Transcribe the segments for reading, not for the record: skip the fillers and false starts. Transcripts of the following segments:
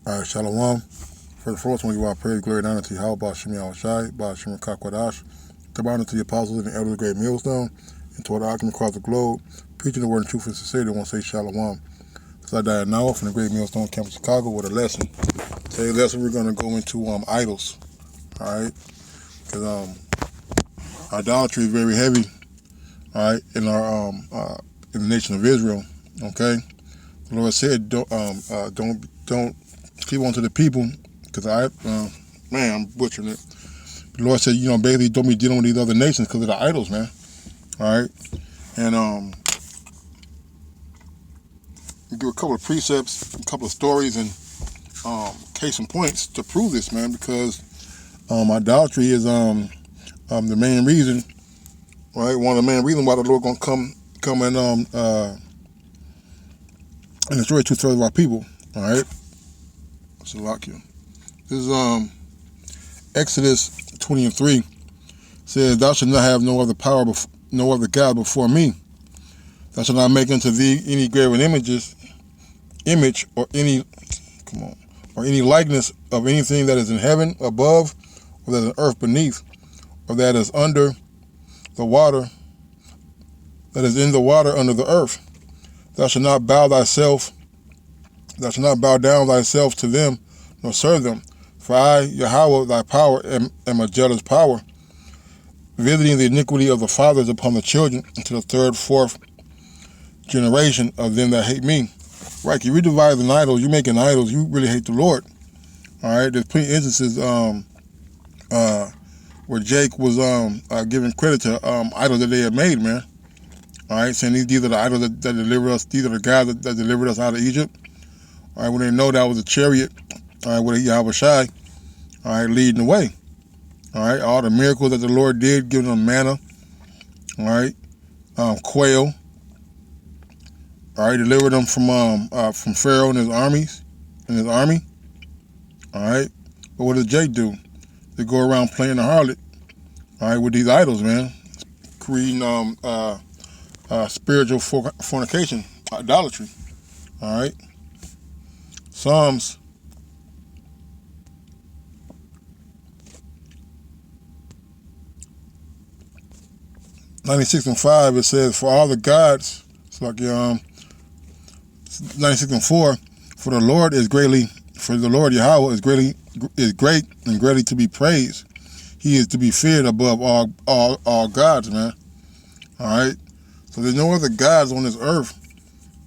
All right, Shalom. First of all, I want to give our praise, glory, and honor to Yahweh, Bashim Yahushai, Bashim Kakwadash. Give honor to the apostles and the elders of the great millstone, and to all the alchemy across the globe, preaching the word in truth and sincerity. I want to say Shalom. So I died now from the great millstone camp in Chicago with a lesson. Today's lesson, we're going to go into idols. All right, because idolatry is very heavy. All right, in our in the nation of Israel. Okay, the Lord said, don't keep on to the people, because I'm butchering it. The Lord said, basically don't be dealing with these other nations because of the idols, man. All right, and give a couple of precepts, a couple of stories, and case and points to prove this, man. Because idolatry is the main reason, right? One of the main reasons why the Lord gonna come and destroy 2/3 of our people. All right, so lock you. This is Exodus 20:3. Says, "Thou shalt not have no other no other God before me. Thou shalt not make unto thee any graven image or any likeness of anything that is in heaven above, or that is in earth beneath, or that is under the water, that is in the water under the earth. Thou shalt not bow down thyself to them, nor serve them. For I, Yahweh, thy power, am a jealous power, visiting the iniquity of the fathers upon the children, unto the third, fourth generation of them that hate me." Right, if you're devising idols, you're making idols, you really hate the Lord. All right, there's plenty of instances where Jake was giving credit to idols that they had made, man. All right, saying these are the idols that delivered us, these are the guys that delivered us out of Egypt. All right, when they know that was a chariot, all right, with Yahweh Shai, all right, leading the way. All right, all the miracles that the Lord did, giving them manna, all right, quail, all right, delivered them from Pharaoh and his army. All right, but what does Jake do? They go around playing the harlot, all right, with these idols, man, creating spiritual fornication, idolatry. All right, Psalms 96:5, it says, "For all the gods," it's like 96:4, "For the Lord Yahweh is great and greatly to be praised. He is to be feared above all gods," man. All right, so there's no other gods on this earth.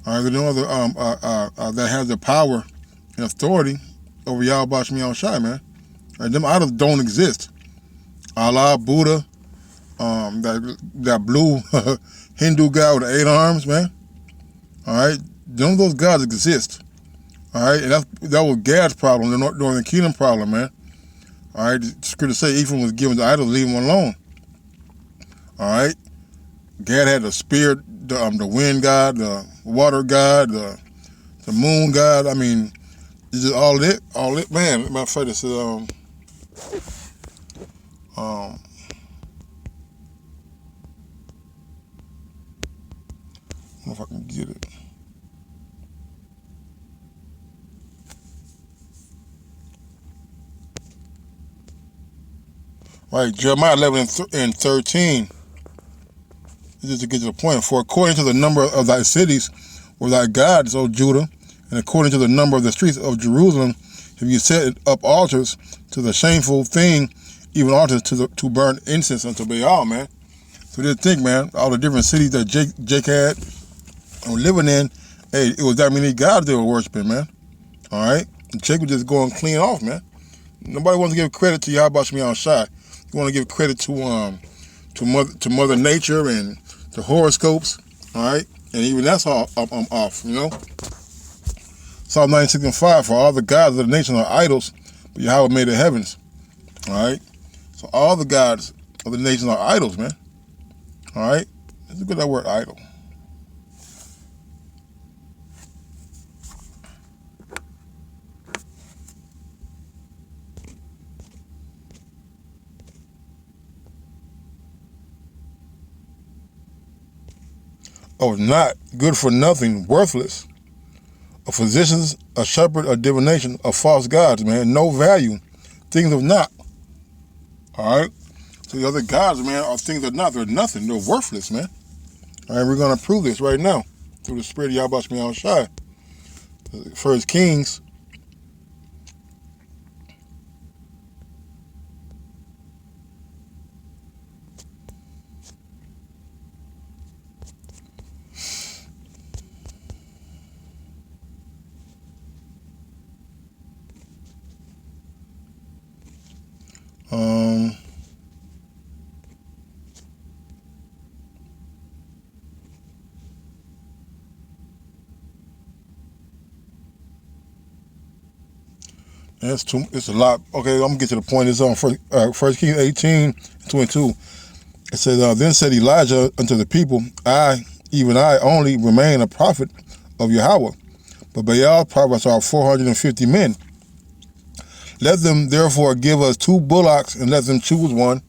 All right, there's no other that has the power and authority over Yahweh Bashmi Yahushai, man. All right, them idols don't exist. Allah, Buddha, that blue Hindu guy with the 8 arms, man. All right, none of those gods exist. All right, and that was Gad's problem, the Northern Kingdom problem, man. All right, the scripture say Ephraim was given to idols, leave him alone. All right, Gad had the spirit, the wind god, the water god, the moon god. I mean, it's just all it, man. My favorite is I don't know if I can get it. Right, Jeremiah 11:13. This is to get to the point. "For according to the number of thy cities were thy gods, O Judah, and according to the number of the streets of Jerusalem, have you set up altars to the shameful thing, even altars to burn incense unto Baal," man. So just think, man, all the different cities that Jake had and were living in, hey, it was that many gods they were worshiping, man. All right, and Jake was just going clean off, man. Nobody wants to give credit to Yahweh Shai. You want to give credit to Mother Nature and the horoscopes, all right, and even that's all I'm off, Psalm 96:5, "For all the gods of the nation are idols, but Yahweh made the heavens." All right, so all the gods of the nation are idols, man. All right, let's look at that word idol. "Oh, not good for nothing, worthless, a physician's a shepherd of divination of false gods, man. No value. Things of naught. All right? So the other gods, man, are things of naught. They're nothing. They're worthless, man. All right, we're going to prove this right now through the spirit of Yahweh Shemel Shai. First Kings. It's a lot. Okay, I'm gonna get to the point. It's on First Kings 18:22. It says, then said Elijah unto the people, even I only remain a prophet of Yahweh, but Baal prophets are 450 men. Let them therefore give us 2 bullocks, and let them choose one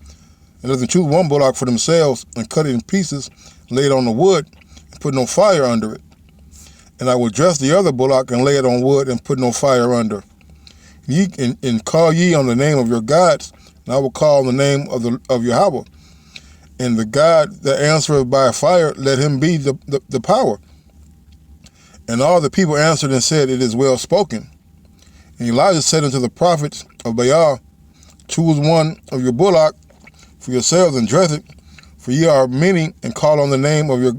bullock for themselves, and cut it in pieces, lay it on the wood, and put no fire under it. And I will dress the other bullock, and lay it on wood, and put no fire under. Ye and call ye on the name of your gods, and I will call on the name of Yahweh. And the God that answereth by fire, let him be the power. And all the people answered and said, It is well spoken. And Elijah said unto the prophets of Baal, Choose one of your bullock for yourselves and dress it, for ye are many, and call on the name of your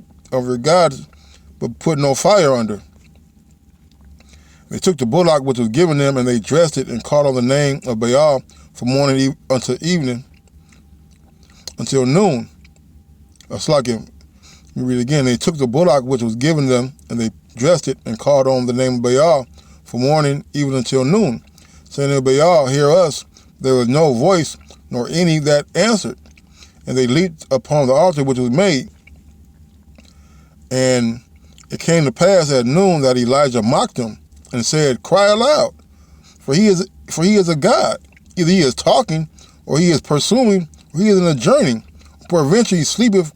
gods, but put no fire under. They took the bullock which was given them, and they dressed it, and called on the name of Baal from morning until evening, until noon. Let me read again. They took the bullock which was given them, and they dressed it, and called on the name of Baal from morning even until noon, saying to Baal, Hear us. There was no voice, nor any that answered. And they leaped upon the altar which was made. And it came to pass at noon that Elijah mocked them, and said, Cry aloud, for he is a god. Either he is talking, or he is pursuing, or he is in a journey. Peradventure he sleepeth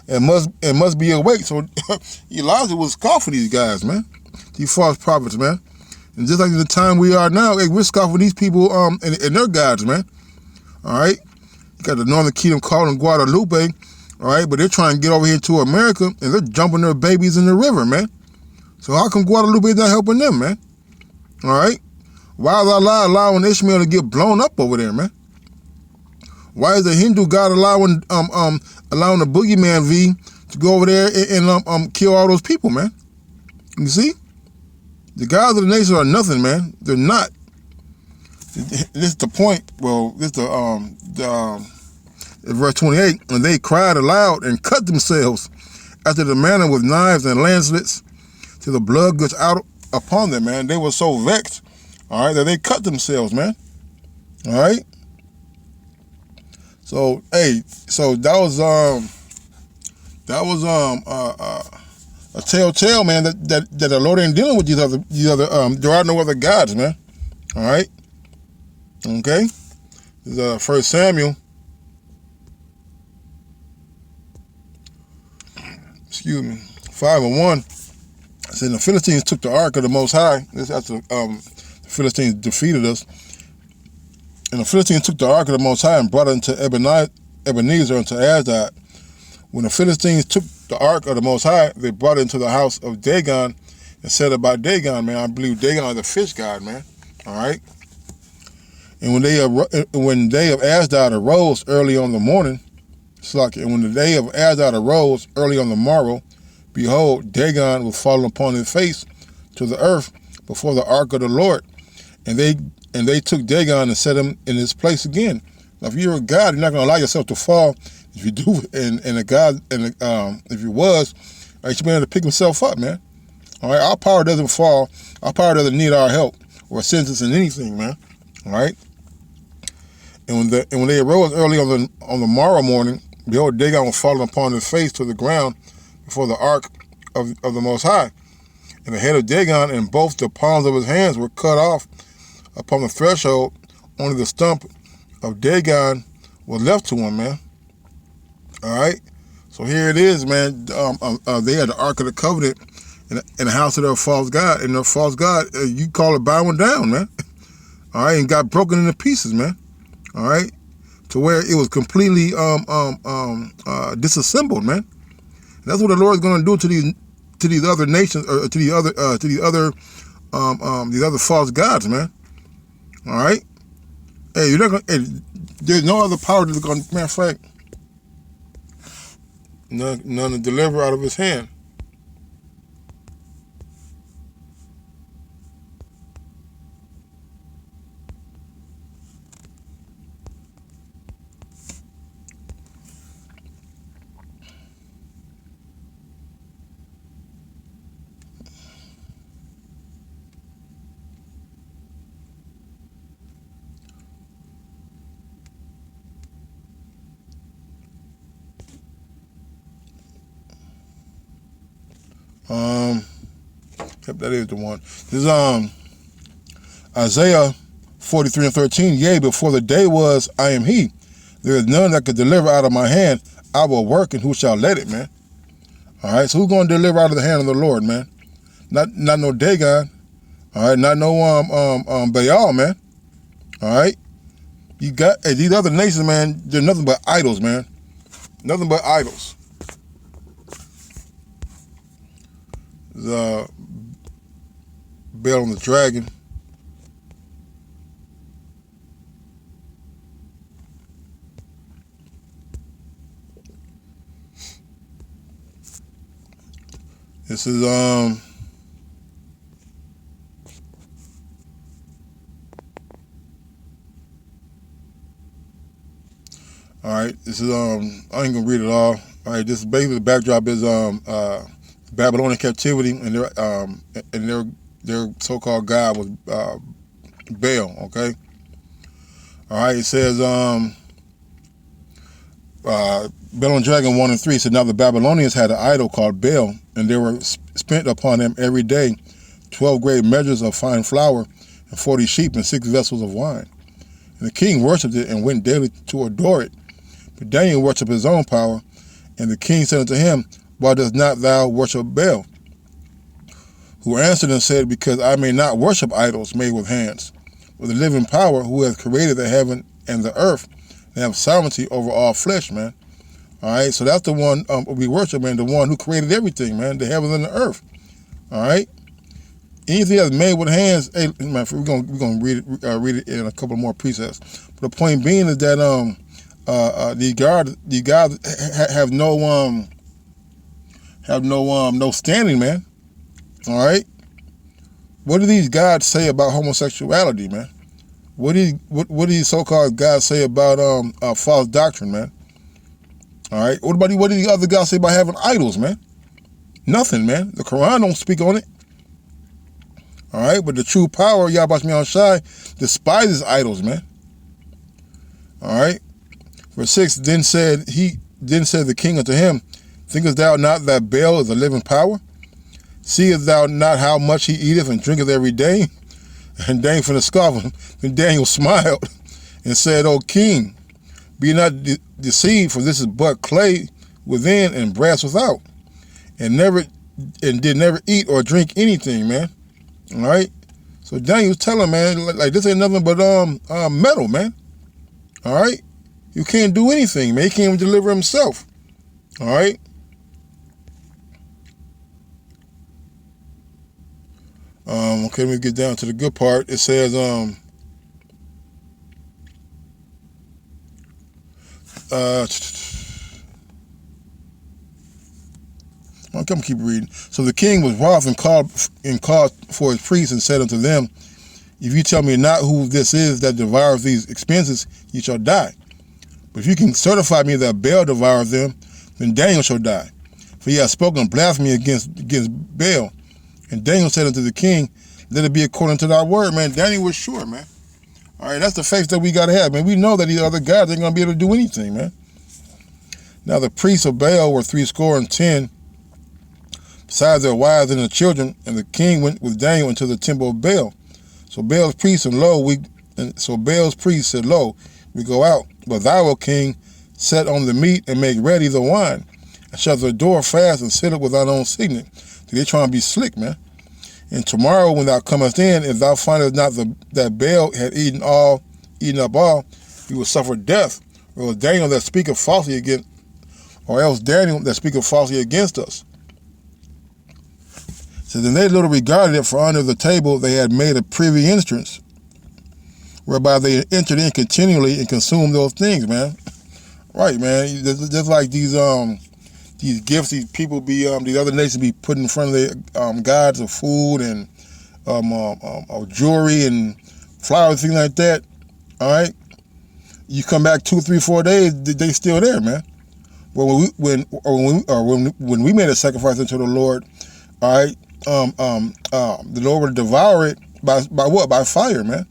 and must be awake. So Elijah was scoffing these guys, man. These false prophets, man. And just like in the time we are now, hey, we're scoffing these people and their gods, man. All right? You got the Northern Kingdom calling Guadalupe, all right? But they're trying to get over here to America, and they're jumping their babies in the river, man. So how come Guadalupe is not helping them, man? All right? Why is Allah allowing Ishmael to get blown up over there, man? Why is the Hindu God allowing the boogeyman V to go over there and kill all those people, man? You see? The gods of the nation are nothing, man. They're not. This is the point. Well, this is verse 28. And they cried aloud and cut themselves after the manner with knives and lancelets, till the blood gushed out upon them, man. They were so vexed, all right, that they cut themselves, man. All right. So that was a telltale, man, that the Lord ain't dealing with these other there are no other gods, man. All right. Okay. This is 1 Samuel. Excuse me. 5:1. It said the Philistines took the ark of the Most High. This after the Philistines defeated us. And the Philistines took the ark of the Most High and brought it into Ebenezer unto Ashdod. When the Philistines took the ark of the Most High, they brought it into the house of Dagon and said about Dagon, man, I believe Dagon is a fish god, man. All right. And when the day of Ashdod arose early on the morning, and when the day of Ashdod arose early on the morrow, behold, Dagon was fallen upon his face to the earth before the ark of the Lord. And they took Dagon and set him in his place again. Now, if you're a God, you're not going to allow yourself to fall. If you do, and a God, if you was, you should be able to pick himself up, man. All right, our power doesn't fall. Our power doesn't need our help or assistance in anything, man. All right. And when they arose early on the morrow morning, behold, Dagon was fallen upon his face to the ground before the ark of the Most High. And the head of Dagon and both the palms of his hands were cut off upon the threshold. Only the stump of Dagon was left to him, man. All right. So here it is, man. They had the Ark of the Covenant, in the house of their false god, and their false god, you call it bowing down, man. All right, and got broken into pieces, man. All right, to where it was completely disassembled, man. And that's what the Lord is going to do to these other nations, or to these other false gods, man. All right. Hey, you're not gonna. Hey, there's no other power that's going. Matter of fact, none to deliver out of his hand. Yep, that is the one. This is Isaiah 43:13. Yea, before the day was, I am he. There is none that could deliver out of my hand. I will work, and who shall let it, man? All right, so who's going to deliver out of the hand of the Lord, man? Not no Dagon. All right, not no Baal, man. All right, you got these other nations, man. They're nothing but idols, man. Nothing but idols. The Baal on the dragon. This is all right. This is I ain't gonna read it all. All right. This is basically the backdrop is Babylonian captivity, and their so-called god was Baal. Okay. All right. It says Babylon Dragon 1 and 3 said, now the Babylonians had an idol called Baal, and they were spent upon him every day 12 great measures of fine flour and 40 sheep and 6 vessels of wine. And the king worshipped it and went daily to adore it. But Daniel worshipped his own power, and the king said unto him, why dost not thou worship Baal? Who answered and said, because I may not worship idols made with hands, with the living power who has created the heaven and the earth, and have sovereignty over all flesh, man. All right, so that's the one we worship, man, the one who created everything, man, the heavens and the earth. All right, anything that's made with hands, hey, man, we're gonna read it in a couple more precepts. But the point being is that the gods have no standing, man. All right, what do these gods say about homosexuality, man? What do these so-called gods say about false doctrine, man? All right. What do the other guys say about having idols, man? Nothing, man. The Quran don't speak on it. All right. But the true power, Yahweh Shai Shai, despises idols, man. All right. Verse 6, then said the king unto him, thinkest thou not that Baal is a living power? Seest thou not how much he eateth and drinketh every day? And Daniel from the scoffing. Then Daniel smiled and said, O king, be not deceived, for this is but clay within and brass without, and did never eat or drink anything, man. All right. So Daniel was telling, man, like this ain't nothing but metal, man. All right. You can't do anything, man. He can't even deliver himself. All right. Okay, let me get down to the good part. It says I'm gonna keep reading. So the king was wroth and called for his priests and said unto them, if you tell me not who this is that devours these expenses, ye shall die. But if you can certify me that Baal devours them, then Daniel shall die. For he hath spoken blasphemy against Baal. And Daniel said unto the king, let it be according to thy word, man. Daniel was sure, man. All right, that's the faith that we got to have, man. We know that these other guys ain't going to be able to do anything, man. Now the priests of Baal were 70, besides their wives and their children, and the king went with Daniel into the temple of Baal. So Baal's priests said, lo, we go out. But thou, O king, set on the meat and make ready the wine, and shut the door fast and sit up with thine own signet, They trying to be slick, man. And tomorrow when thou comest in, if thou findest not that Baal had eaten up all, you will suffer death. Or else Daniel that speaketh falsely against, us. So then they little regarded it, for under the table they had made a privy entrance, whereby they entered in continually and consumed those things, man. Right, man. Just like these gifts, these people be, these other nations be putting in front of their gods of food and jewelry and flowers, things like that. All right. You come back 2, 3, 4 days, they still there, man. Well, when we made a sacrifice unto the Lord, all right, the Lord would devour it by what? By fire, man.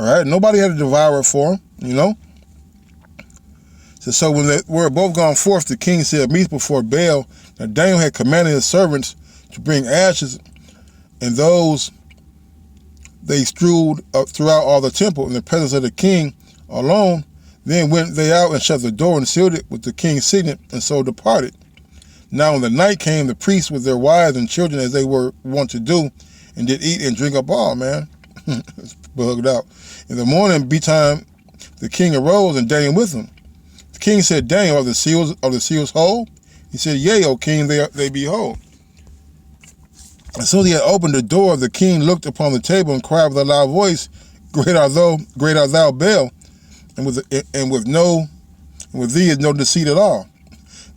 All right. Nobody had to devour it for him, you know. So when they were both gone forth, the king said, meet before Baal. Now Daniel had commanded his servants to bring ashes, and those they strewed throughout all the temple in the presence of the king alone. Then went they out and shut the door and sealed it with the king's signet, and so departed. Now when the night came, the priests with their wives and children, as they were wont to do, and did eat and drink up all, man. It's bugged out. In the morning betime, the king arose, and Daniel with him. The king said, Daniel, are the seals whole? He said, Yea, O king, they be whole. As soon as he had opened the door, the king looked upon the table and cried with a loud voice, Great art thou, Baal, and with thee is no deceit at all.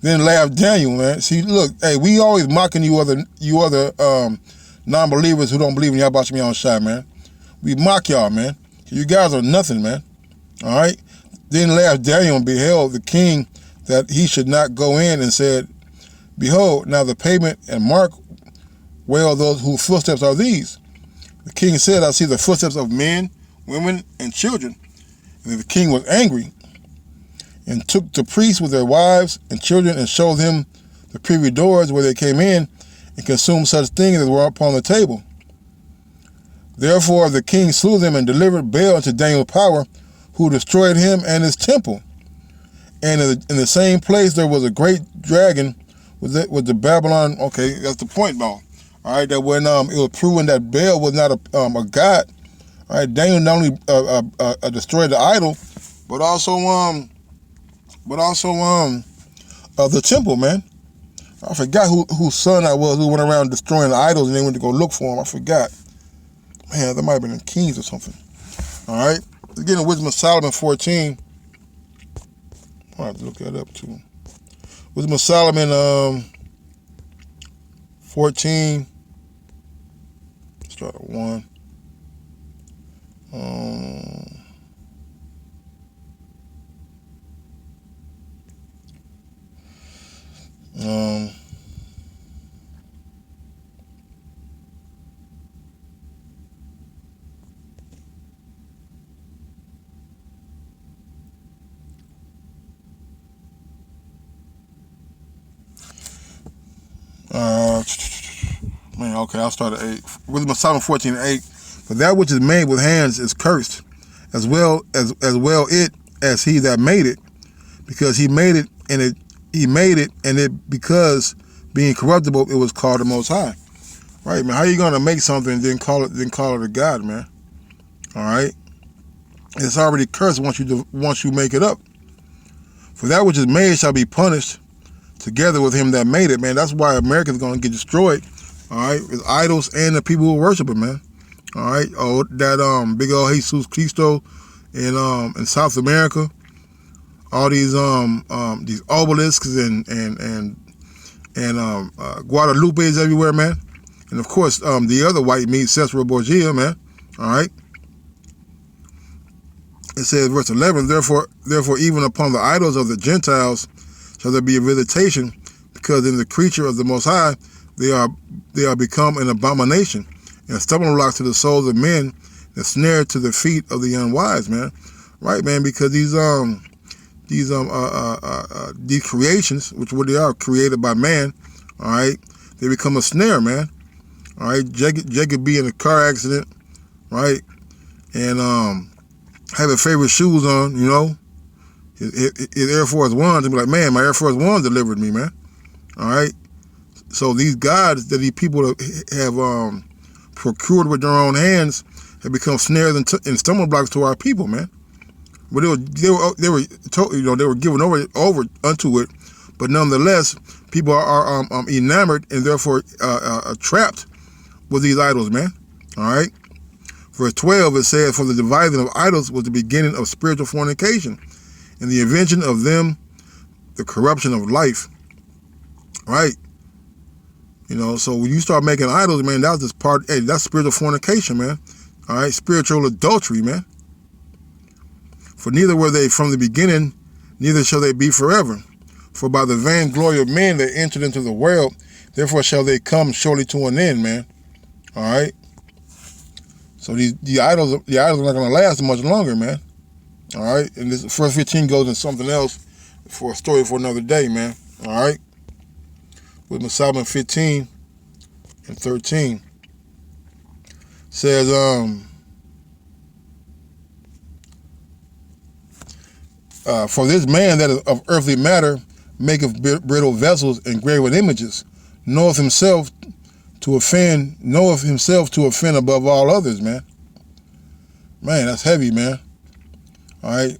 Then laughed Daniel, man. See, look, hey, we always mocking you other non-believers who don't believe in Yahweh Shem Shai, man. We mock y'all, man. You guys are nothing, man. All right. Then laughed Daniel and beheld the king that he should not go in, and said, Behold, now the pavement, and mark well those whose footsteps are these. The king said, I see the footsteps of men, women, and children. And the king was angry, and took the priests with their wives and children, and showed him the privy doors where they came in, and consumed such things as were upon the table. Therefore the king slew them, and delivered Baal into Daniel's power, who destroyed him and his temple. And in the same place there was a great dragon with the Babylon. Okay, that's the point, Paul. All right, that when it was proven that Baal was not a god. All right, Daniel not only destroyed the idol, but also the temple, man. I forgot whose son I was who went around destroying the idols, and they went to go look for him. I forgot. Man, that might have been in Kings or something. All right. Let's get in Wisdom of Solomon 14. I'll have to look that up too. Wisdom of Solomon 14. Start at 1. Man, okay, I'll start at 8. Wisdom of Solomon 14:8. For that which is made with hands is cursed, as well it as he that made it, because he made it, and because being corruptible, it was called the Most High. Right, man. How you gonna make something and then call it a god, man? All right, it's already cursed once you make it up. For that which is made shall be punished together with him that made it, man. That's why America's gonna get destroyed. All right, with idols and the people who worship it, man. All right, that big old Jesus Cristo in South America. All these obelisks and Guadalupe's everywhere, man. And of course, the other white meat, Cesare Borgia, man. All right. It says, verse 11, therefore, even upon the idols of the Gentiles shall there be a visitation, because in the creature of the Most High they are become an abomination, and stumbling blocks to the souls of men, and snare to the feet of the unwise, man. Right, man, because these creations, which what they are, created by man, all right, they become a snare, man. All right, Jacob be in a car accident, right, and having favorite shoes on, you know, his Air Force Ones, and be like, man, my Air Force Ones delivered me, man. All right, So these gods that these people have procured with their own hands have become snares and stumbling blocks to our people, man. But they were given over unto it, but nonetheless, people are enamored and therefore trapped with these idols, man. All right. Verse 12, it says, "For the devising of idols was the beginning of spiritual fornication, and the invention of them, the corruption of life." Right. So when you start making idols, man, that's just that's spiritual fornication, man. All right, spiritual adultery, man. "For neither were they from the beginning, neither shall they be forever. For by the vain glory of men they entered into the world, therefore shall they come surely to an end," man. All right. So the idols are not going to last much longer, man. All right. And this verse 15 goes into something else for a story for another day, man. All right. With Solomon 15 and 13 says, "For this man that is of earthly matter maketh brittle vessels and graven images, knoweth himself to offend above all others," man. Man, that's heavy, man. All right.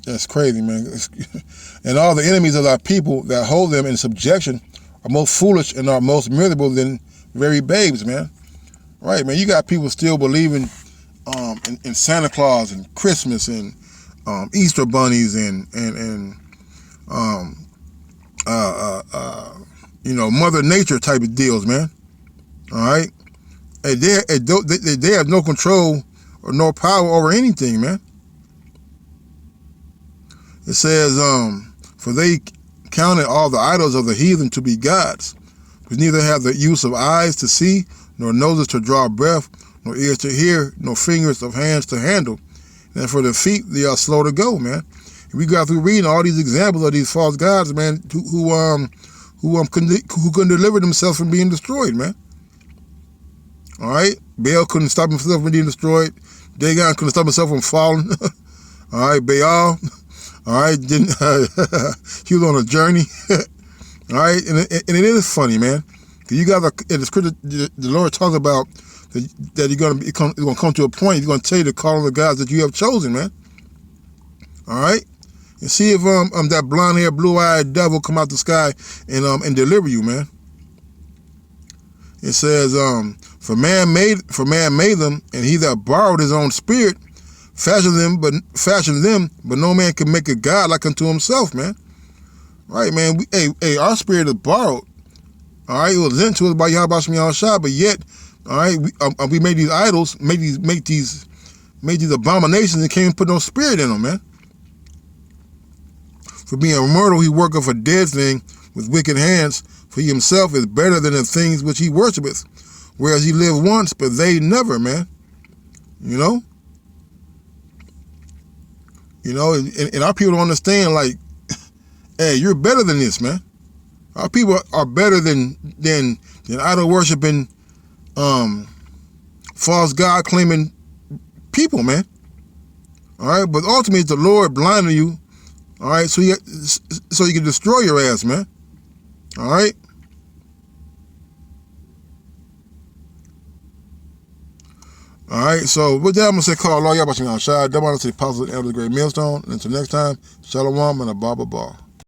That's crazy, man. "And all the enemies of our people that hold them in subjection are most foolish and are most miserable than very babes," man. Right, man. You got people still believing in Santa Claus and Christmas and Easter bunnies and Mother Nature type of deals, man. All right. And they have no control or no power over anything, man. It says, "For they counted all the idols of the heathen to be gods, which neither have the use of eyes to see, nor noses to draw breath, nor ears to hear, nor fingers of hands to handle. And for the feet, they are slow to go," man. And we got through reading all these examples of these false gods, man, who couldn't deliver themselves from being destroyed, man. All right. Baal couldn't stop himself from being destroyed. Dagon couldn't stop himself from falling. All right. Baal. All right. He was on a journey. All right. And it is funny, man. You got in the scripture, the Lord talks about that you're going to come to a point. He's going to tell you to call on the gods that you have chosen, man. All right. And see if that blonde-haired, blue-eyed devil come out the sky and deliver you, man. It says, "For man made them, and he that borrowed his own spirit fashioned them, but no man can make a god like unto himself," man. Right, man. Our spirit is borrowed. All right, it was lent to us by Yahweh Shem Yahushua, but yet, all right, we made these idols, made these abominations, and can't even put no spirit in them, man. "For being a mortal, he worketh a dead thing with wicked hands, for he himself is better than the things which he worshipeth, whereas he lived once, but they never," man. And our people don't understand, like, hey, you're better than this, man. Our people are better than idol worshiping, false God claiming people, man. All right, but ultimately it's the Lord blinding you. All right, so you can destroy your ass, man. All right. All right, so with that, I'm going to say, call Allah Yahweh Shem Yahushua, double honor to the apostles and elders of the great millstone. And until next time, Shalom and a Baba Bar.